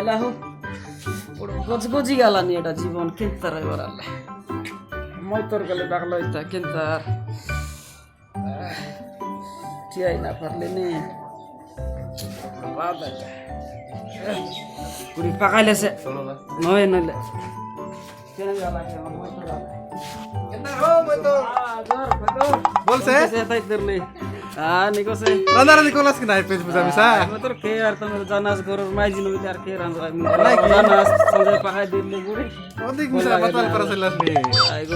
পাইলা হো গজগজি গালানি এটা জীবন কিনতে রইবার আল্লাহ মই তোর গেলে বাগলো ইতা কিনতার টিয়াই না পারলে নে বাদ আছে পুরি পাকাইলেছে নয় নইলে কেন গালা কে মই তোর কেন হো মই তো বলছে তাই ধরলে নিকোছে রান্দারানি কলাস কি নাই পেজ বুঝাবি সা তোর কে আর তুমি জানাস গরুর মাইজি নইলে আর কে রান্দারা জানাস সঞ্জয় পাকাই দিলে গুড়ি ওদিক মিছা বাতাল করা চলে আসবে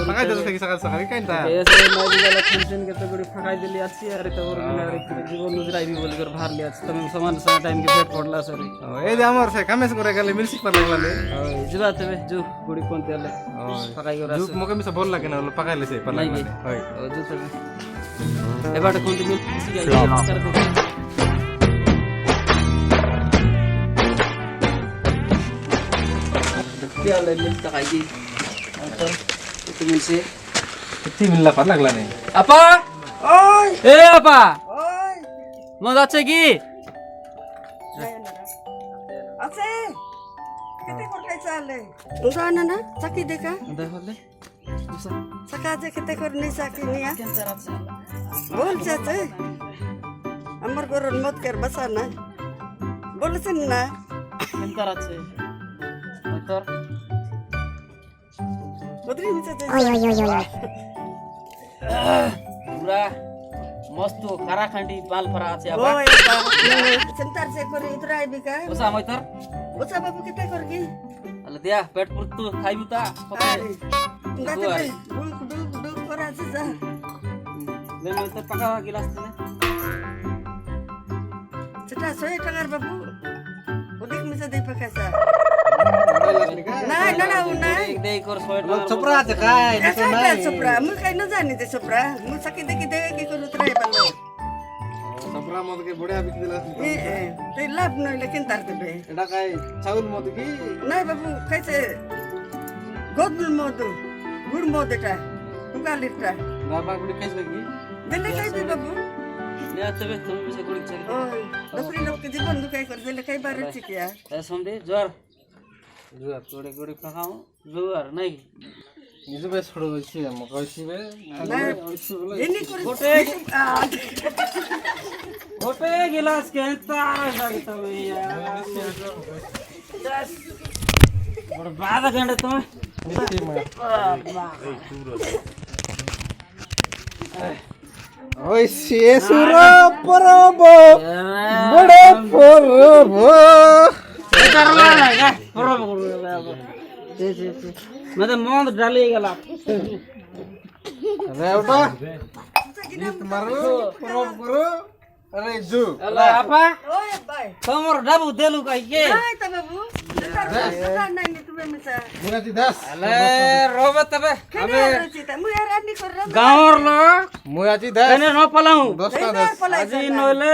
পাকাই দিতে থাকি সকাল সকাল কাইনতা এসে মাইজি গেলে টেনশন কে তো গুড়ি পাকাই দিলি আছি আর তো ওর বিনা আর জীবন নজরাইবি বলি করে ভারলি আছে তুমি সমান সমান টাইম কে ফেট পড়লা সরি এই যে আমার সে কামেস করে গেলে মিলসি পার লাগলে ওই জিবা তবে জু গুড়ি কোনতে আলে পাকাই করে জুক মকে মিছা বল লাগে না হলো পাকাইলেছে পার লাগলে হয় ও জু তবে এবার কোনতে মিলসি গাই করে তো क्या ले मिलता है जी और तो मिलसे किती मिलला पार लागला नाही আপা ওই এ আপা ওই মন যাচ্ছে কি আছে কেতে করে চালে জানা না চাকি দেখা দেখলে চাকা যে কেতে করে নি চাকি নিয়া ক্যান্সার আছে বলছে যে আমার ঘরের মত কর বসা না বলেছেন না ক্যান্সার আছে তোর বদরি মিছে যে পুরা মস্ত খারা খান্ডি বাল ফরা আছে আপা ওই চিন্তার সে করে ইতরাই বিকা ওসা মই তোর ওসা বাবু কেতে করে কি আলে দিয়া পেট পুর তো খাইবু তা আরে দাতে ডুক ডুক ডুক করে আছে যা লে মই তোর পাকা গিলাস নে সেটা 100 টাকার বাবু ওদিক মিছে দেই পাকাসা নাই না না নাই দেই কর 100 টাকা চপরা আছে কাই এটা নাই সপ্রা মু কাই না জানি দে সপ্রা মু সাকি দেখি দে কি করু তরাই পালো চপরা মদকে বড়িয়া বিক দিলা এ তুই লাভ নইলে কেন তার দেবে এটা কাই চাউল মদ কি নাই বাবু খাইছে গোদুল মধু গুড় মধু এটা উগালিটা বাবা গুড়ি খাইছে কি দিলে খাইবি বাবু লে তবে তুমি মিছে গুড়ি চাই ওই দপরি লোক জীবন দুকাই করে দিলে খাইবার আছে কি আর এ সমদে জোর জোর গুড়ি গুড়ি পাকাও জোর নাই নিজে বেশ ছড়ো হইছে মক হইছিবে না এনি করে ওটে গিলাস কে তার লাগতো ইয়া বড় বাদা গন্ডে তুমি ওই শেষুর পরব বড় পরব মানে মন ডালি গেলা রে ওটা গীত মারো পরব করো আরে জু আলা আপা ওই ভাই তোমার ডাবু দেলু কাই কে নাই তা বাবু তার নাই নি তুমি মিছা মুরাতি দাস আলে রবে তবে কেনে রচিতা মু আর আনি কর গাঁৱৰ লোক মুরাতি দাস কেনে ন পালাও 10টা দাস আজি নইলে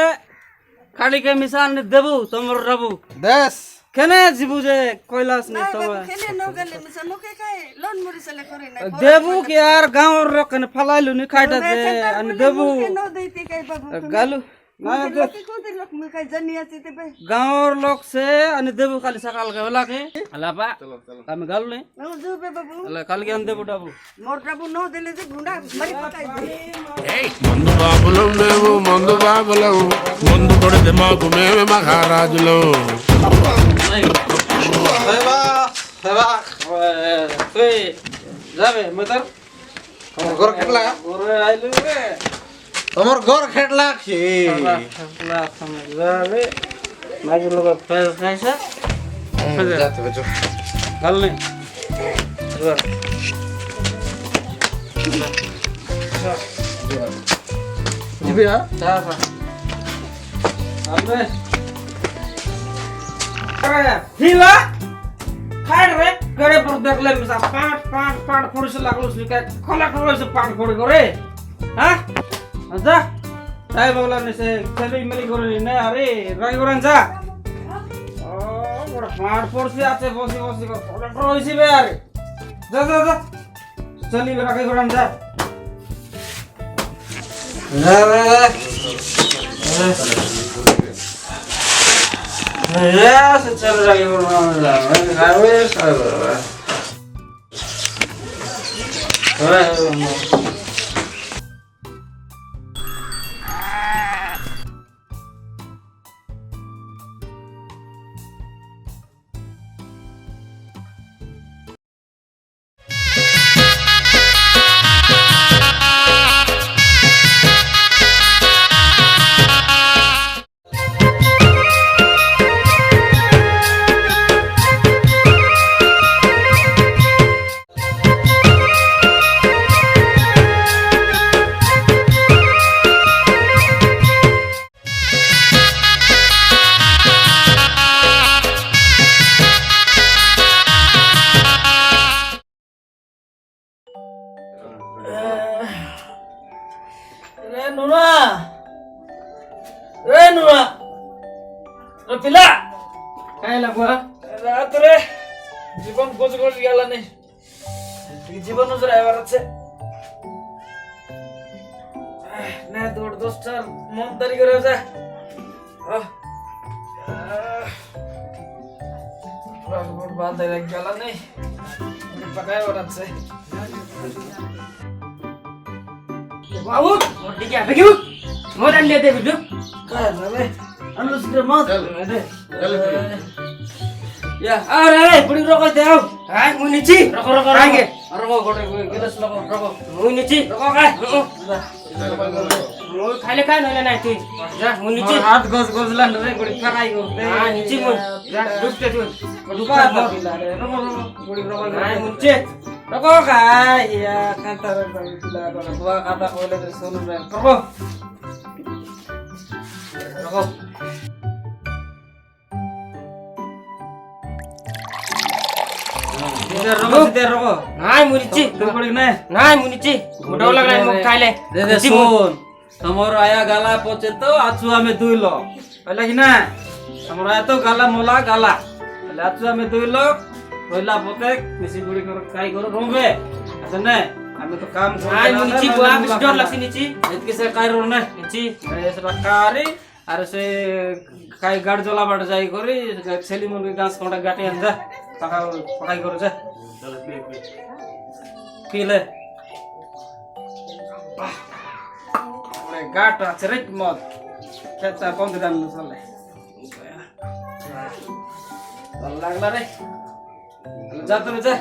খালিকে মিশাল নি দেবু তোমার ডাবু দাস কেনে জিবু যে কৈলাস নি নাই বাবু তোমার কেনে ন গলে মিছা মুকে কাই লোন মুরি চলে করে নাই দেবু কি আর গাঁৱৰ লোক কেনে ফালাইলু নি খাইটা যে আনি দেবু কেন দেইতে কাই বাবু গালু না কি কোন লোক মু কাই জানি আছে তে ভাই গাঁৱৰ লোক সে আনি দেবু খালি সকাল কে হলা কে আলাপা আমি গালু নি ও জুবে বাবু আলে কাল কে আন দেবু ডাবু মোর বাবু ন দিলে যে গুন্ডা মারি পকাই দে మందు బాబులం మేము మందు బాబులం మందు కొడితే మాకు మేమే మహారాజులం সেবা সেবা তুই যাবে মতর তোমার ঘর খেটলা ওরে আইলু রে তোমার ঘর খেটলা কি লা সময় যাবে মাগি লোক ফেল খাইছে যাতে বেজো গাল নি জোর জিবি হ্যাঁ চা চা আবে আরে হিলা খাই রে গড়ে পর দেখলে মিসা পাট পাট পাট পড়ছে লাগলো সুকা খলা খলা পাট করে করে হ্যাঁ যা তাই বলা নিছে ছেলে মিলি করে নে আরে রাই করেন যা ও বড় পাট পড়ছে আছে বসি বসি করে রইছি বে আরে যা যা যা চলি বে রাই করেন যা Ya, secara lagi bermasalah. Habis, habis. Nuna, Pila, काय लागवा रात रे जीवन गोज गोज गेला नाही जीवनच राहायवरच नाही दोड दोस्त मन तरी करायचा गोड बांधायला गेला नाही पकायवरच बाबू मोठी घ्या घेऊ मोठ आणली ते बिजू काय झालं आणलं सुद्धा मग या अरे पुढे रोको देव काय मुनीची रोको रोको रांगे रोको गोटे गिलास रोको रोको मुनीची रोको काय मग खायले काय नाही नाही तू जा मुनीची हात गोज गोजला रे गोडी काय करते हा नीची मग जा दुसते तू दुपार रोको रोको गोडी रोको काय मुनीची रोको काय या कांता तुला बुवा खाता कोले तर सोनू रे रोको रोको रोको नाही मुनीची तुकडे नाही मुनीची मोठा लागला मग खायले दे सोन तमोर आया गाला पचे तो आचु आमे दुइलो पहिला कि ना तमोर आया तो गाला मोला गाला पहिले आचु आमे दुइलो पहिला पते मिसी गुडी कर काय करू रोंबे असं नाही आम्ही तो काम करू नाही मुनीची बुआ बिस्टर लागसी नीची इतके से काय रो ना नीची ऐसे कारी अरे से काय गाड जोला बाट जाई करी सेली मन गास कोंडा गाटी आन जा पका पकाई करू जा पीले गाठ আছে রে মদ খেতা কম দাম চলে ভালো লাগলা রে যা তুমি যা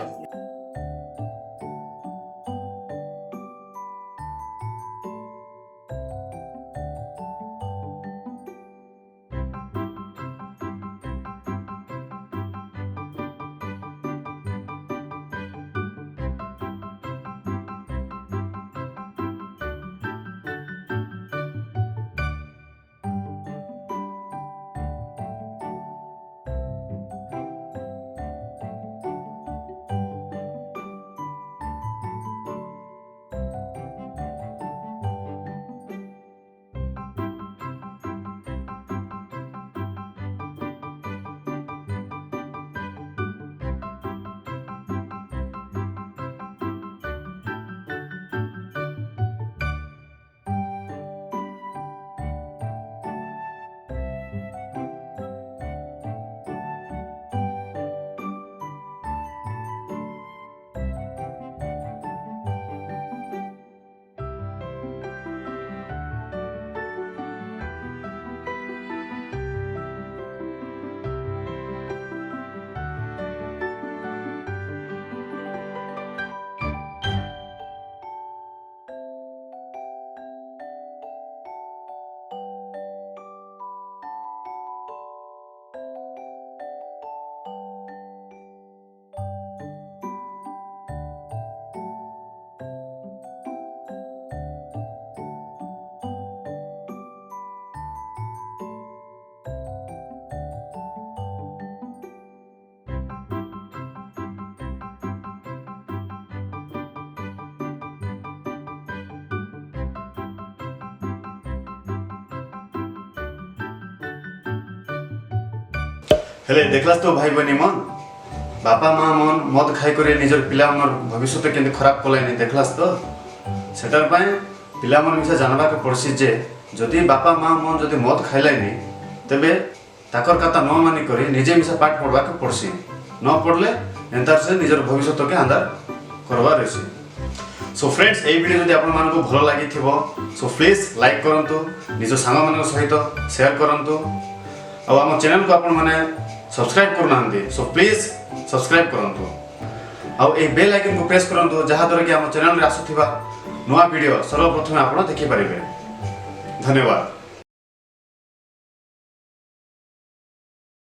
हेले देखलास तो भाई बनी मन बापा माँ मन मद खाई करे निजर पिला मन भविष्य केंद्र खराब कलाइनी देखलास तो सेटार पाए पिला मन मिसा जानबा के पड़सी जे जदि बापा माँ मन जदि मद खाइलाइनी तबे ताकर कथा न मानि करी निजे मिसा पाठ पढ़वा के पड़सी न पढ़ले एंतार से निजर भविष्य के अंधार करवा रही। सो फ्रेंड्स ए वीडियो जदि आपण मानको भलो लागि थिबो सो प्लीज लाइक करंतु निज सांग मानक सहित शेयर करंतु आ हम चैनल को आपण माने सब्सक्राइब करनांती सो प्लीज सब्सक्राइब करंतु आ ए बेल आइकन को प्रेस करंतु जहा द्वारा कि हम चैनल रे आसुथिबा नवा वीडियो सर्वप्रथम आपण देखि परिबे। धन्यवाद।